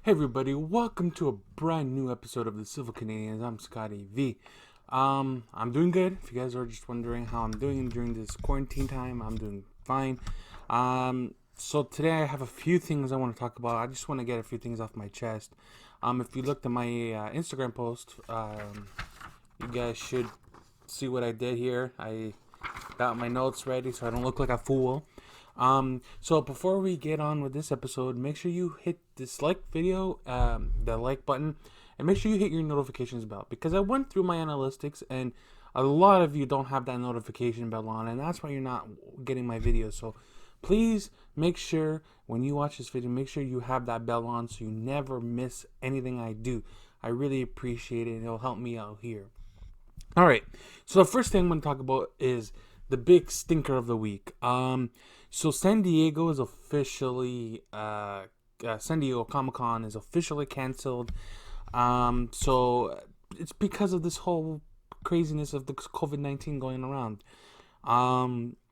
Hey everybody, welcome to a brand new episode of the Civil Canadians. I'm Scotty V. I'm doing good. If you guys are just wondering how I'm doing during this quarantine time, I'm doing fine. So today I have a few things I want to talk about. I just want to get a few things off my chest. If you looked at my Instagram post, you guys should see what I did here. I got my notes ready so I don't look like a fool. So before we get on with this episode, make sure you hit this video, the like button, and make sure you hit your notifications bell because I went through my analytics and a lot of you don't have that notification bell on, and that's why you're not getting my videos. So please make sure when you watch this video, make sure you have that bell on so you never miss anything I do. I really appreciate it. It'll help me out here. All right. So the first thing I'm going to talk about is the big stinker of the week. So San Diego is officially San Diego Comic-Con is officially canceled. So it's because of this whole craziness of the COVID-19 going around.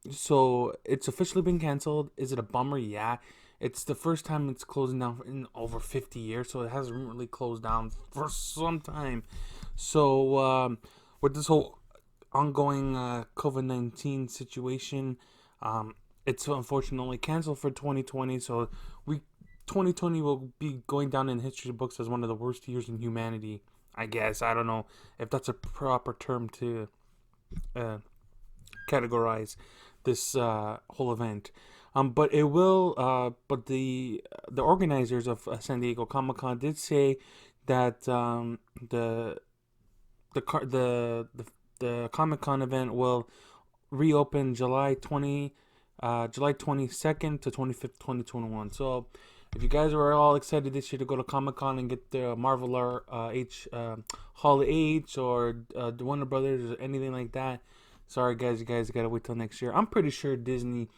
So it's officially been canceled. Is it a bummer? Yeah. It's the first time it's closing down in over 50 years, so it hasn't really closed down for some time. So with this whole ongoing COVID-19 situation, it's unfortunately canceled for 2020. So 2020 will be going down in history books as one of the worst years in humanity. I guess I don't know if that's a proper term to categorize this whole event. But it will. But the organizers of San Diego Comic Con did say that the Comic Con event will reopen July 22nd to 25th, 2021. So if you guys are all excited this year to go to Comic Con and get the Marvel Hall H or the Warner Brothers or anything like that, sorry guys, you guys gotta wait till next year. I'm pretty sure Disney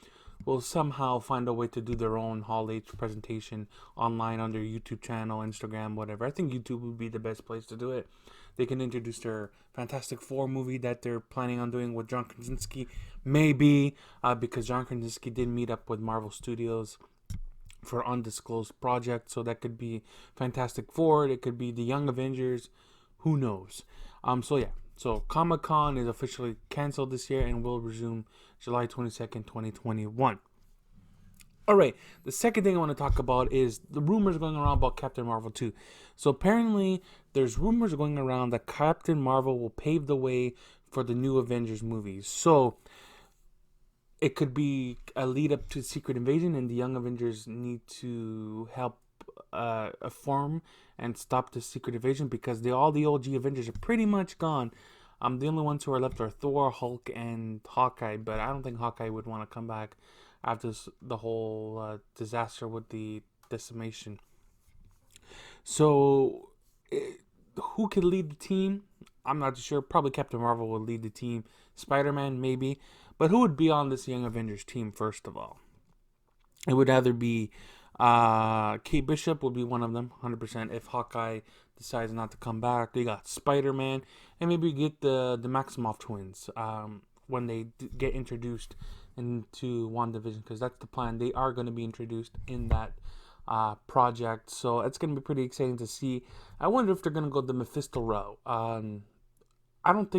will somehow find a way to do their own Hall H presentation online on their YouTube channel, Instagram, whatever. I think YouTube would be the best place to do it. They can introduce their Fantastic Four movie that they're planning on doing with John Krasinski, maybe, because John Krasinski did meet up with Marvel Studios for undisclosed project, so that could be Fantastic Four, it could be the Young Avengers, who knows. So Comic Con is officially canceled this year and will resume July 22nd, 2021. Alright, the second thing I want to talk about is the rumors going around about Captain Marvel 2. So apparently, there's rumors going around that Captain Marvel will pave the way for the new Avengers movies. So, it could be a lead up to Secret Invasion, and the Young Avengers need to help form and stop the Secret Invasion because all the OG Avengers are pretty much gone. The only ones who are left are Thor, Hulk, and Hawkeye, but I don't think Hawkeye would want to come back after the whole disaster with the decimation. So, who could lead the team? I'm not sure. Probably Captain Marvel will lead the team. Spider-Man, maybe. But who would be on this Young Avengers team, first of all? It would either be Kate Bishop would be one of them, 100%. If Hawkeye decides not to come back, they got Spider-Man, and maybe get the Maximoff twins when they get introduced into WandaVision, because that's the plan. They are going to be introduced in that project, so it's going to be pretty exciting to see. I wonder if they're going to go the Mephisto route. I don't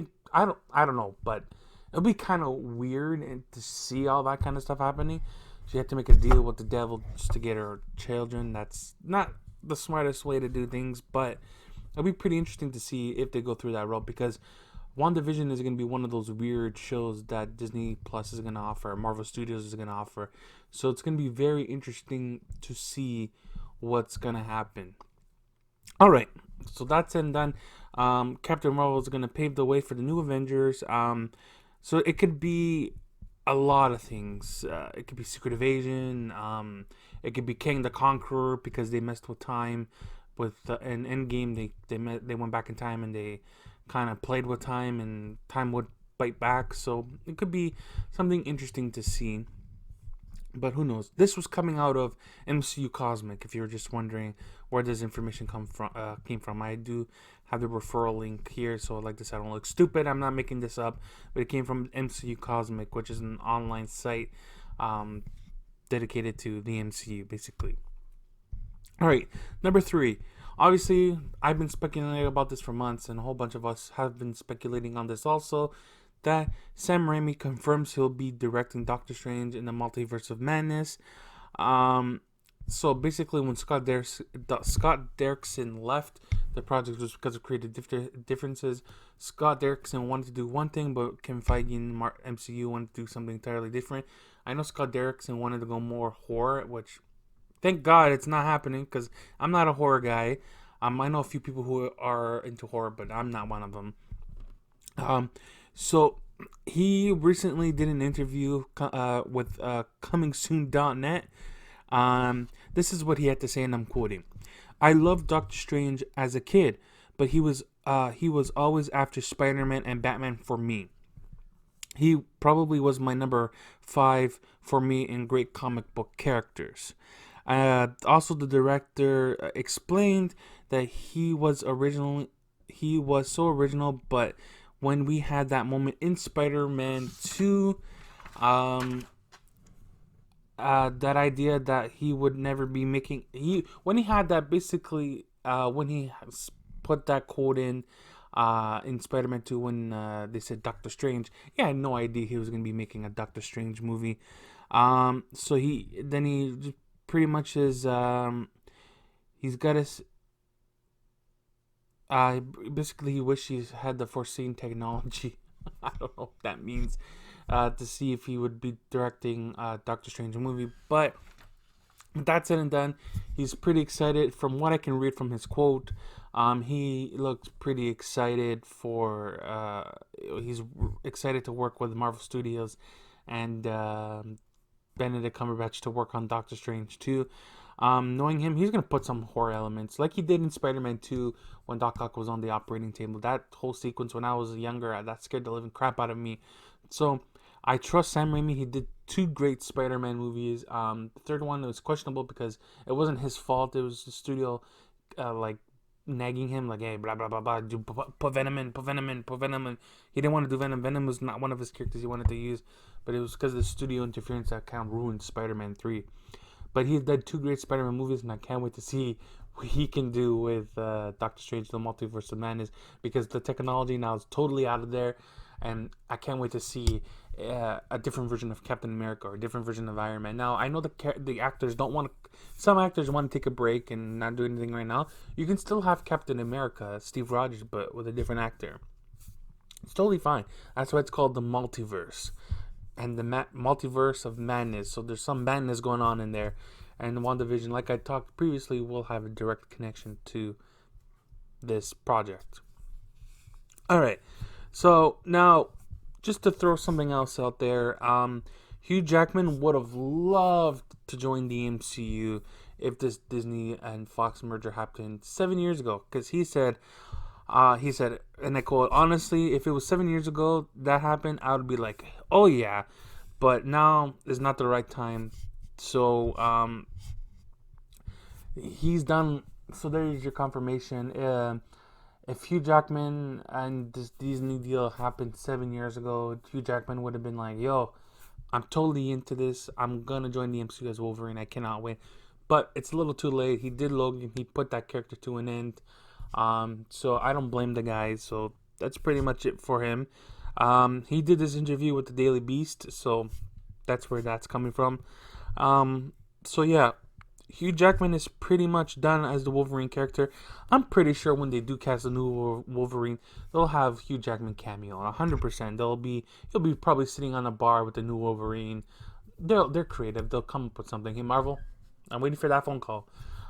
know, but it'll be kind of weird to see all that kind of stuff happening. She had to make a deal with the devil just to get her children. That's not the smartest way to do things, but it'll be pretty interesting to see if they go through that route, because WandaVision is going to be one of those weird shows that Disney Plus is going to offer, Marvel Studios is going to offer. So it's going to be very interesting to see what's going to happen. All right, so that's and done. Captain Marvel is going to pave the way for the new Avengers. So it could be a lot of things. It could be Secret Invasion. It could be King the Conqueror, because they messed with time. With an Endgame, they went back in time and they kind of played with time, and time would bite back. So it could be something interesting to see. But who knows? This was coming out of MCU Cosmic. If you were just wondering where this information came from, I do have the referral link here. So like this, I don't look stupid. I'm not making this up, but it came from MCU Cosmic, which is an online site dedicated to the MCU, basically. All right, number 3. Obviously, I've been speculating about this for months, and a whole bunch of us have been speculating on this also. That Sam Raimi confirms he'll be directing Doctor Strange in the Multiverse of Madness. Um, so basically, when Scott Derrickson left the project was because of creative differences. Scott Derrickson wanted to do one thing, but Kevin Feige and MCU wanted to do something entirely different. I know Scott Derrickson wanted to go more horror, which thank God it's not happening because I'm not a horror guy. I know a few people who are into horror, but I'm not one of them. So he recently did an interview with ComingSoon.net. This is what he had to say, and I'm quoting: "I loved Doctor Strange as a kid, but he was always after Spider-Man and Batman for me. He probably was my number 5 for me in great comic book characters." Also, the director explained that he was so original, but when we had that moment in Spider-Man 2, that idea that he would never be making when he had that basically when he put that quote in Spider-Man 2 when they said Doctor Strange, he had no idea he was going to be making a Doctor Strange movie. So he pretty much is he's got his basically he wished he had the foreseen technology. I don't know what that means, to see if he would be directing Doctor Strange movie. But that's said and done, he's pretty excited. From what I can read from his quote, he looks pretty excited he's excited to work with Marvel Studios and Benedict Cumberbatch to work on Doctor Strange too. Knowing him, he's going to put some horror elements like he did in Spider-Man 2 when Doc Ock was on the operating table. That whole sequence when I was younger, that scared the living crap out of me. So I trust Sam Raimi. He did 2 great Spider-Man movies. The third one was questionable because it wasn't his fault. It was the studio nagging him like, hey, blah, blah, blah, blah, put Venom in, put Venom in, put Venom in. He didn't want to do Venom. Venom was not one of his characters he wanted to use, but it was because of the studio interference that kind of ruined Spider-Man 3. But he did 2 great Spider-Man movies, and I can't wait to see what he can do with Doctor Strange: The Multiverse of Madness, because the technology now is totally out of there, and I can't wait to see a different version of Captain America or a different version of Iron Man. Now, I know the actors don't want to. Some actors want to take a break and not do anything right now. You can still have Captain America, Steve Rogers, but with a different actor. It's totally fine. That's why it's called the multiverse. And the multiverse of madness. So there's some madness going on in there. And WandaVision, like I talked previously, will have a direct connection to this project. Alright. So now, just to throw something else out there, Hugh Jackman would have loved to join the MCU if this Disney and Fox merger happened 7 years ago. Because he said, and I quote, honestly, if it was 7 years ago that happened, I would be like, oh yeah. But now is not the right time. So, he's done. So there's your confirmation. If Hugh Jackman and this Disney deal happened 7 years ago, Hugh Jackman would have been like, yo, I'm totally into this. I'm going to join the MCU as Wolverine. I cannot wait. But it's a little too late. He did Logan. He put that character to an end. So I don't blame the guy. So that's pretty much it for him. He did this interview with the Daily Beast. So that's where that's coming from. So yeah, Hugh Jackman is pretty much done as the Wolverine character. I'm pretty sure when they do cast a new Wolverine, they'll have Hugh Jackman cameo 100%. He'll be probably sitting on a bar with the new Wolverine. They're creative. They'll come up with something. Hey Marvel, I'm waiting for that phone call.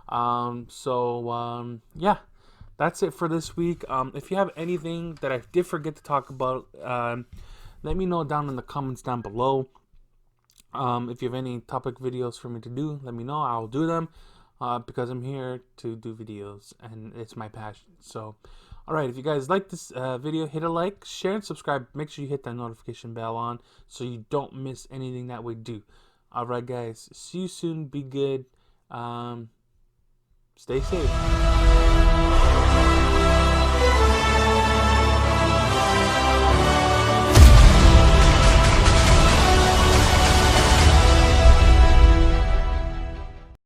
Yeah, that's it for this week. If you have anything that I did forget to talk about, let me know down in the comments down below. If you have any topic videos for me to do, let me know. I'll do them because I'm here to do videos and it's my passion. So, alright, if you guys like this video, hit a like, share, and subscribe. Make sure you hit that notification bell on so you don't miss anything that we do. Alright, guys. See you soon. Be good. Stay safe.